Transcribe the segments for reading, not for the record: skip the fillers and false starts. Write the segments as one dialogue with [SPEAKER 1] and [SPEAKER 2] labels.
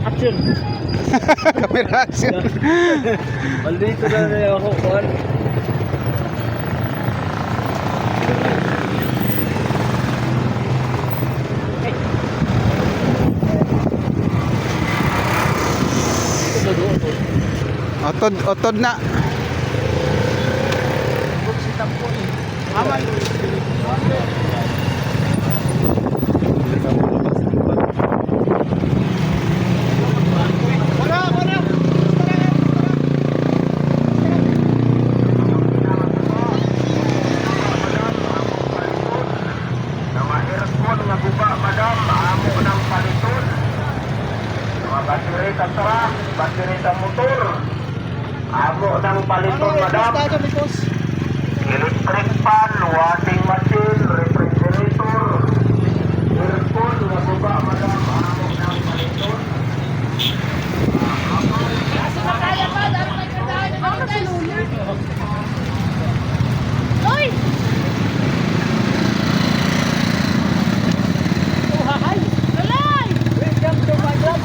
[SPEAKER 1] action.
[SPEAKER 2] Camera action.
[SPEAKER 1] Maldito na rin ako, kuhan.
[SPEAKER 2] Otod na.
[SPEAKER 1] Aman.
[SPEAKER 3] Baterita motor. Amo ng paliton, madam. Electric fan, washing machine, refrigerator, aircon, nabuba, madam. Amo ng paliton.
[SPEAKER 4] Oy! Alay!
[SPEAKER 1] Welcome to my vlog.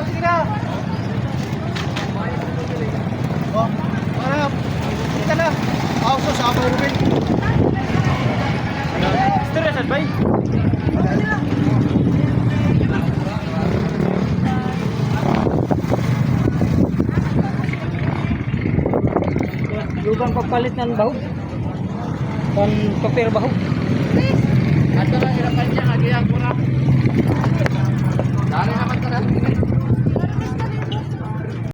[SPEAKER 1] Sige na. Oh, harap. Kita na. Ako sa sabaw rin. Stress at bay. Lugang pagpalit ng bahog. Pan papel bahog. Ato lang irapan niya, agiyang ko na. Dali naman ka na.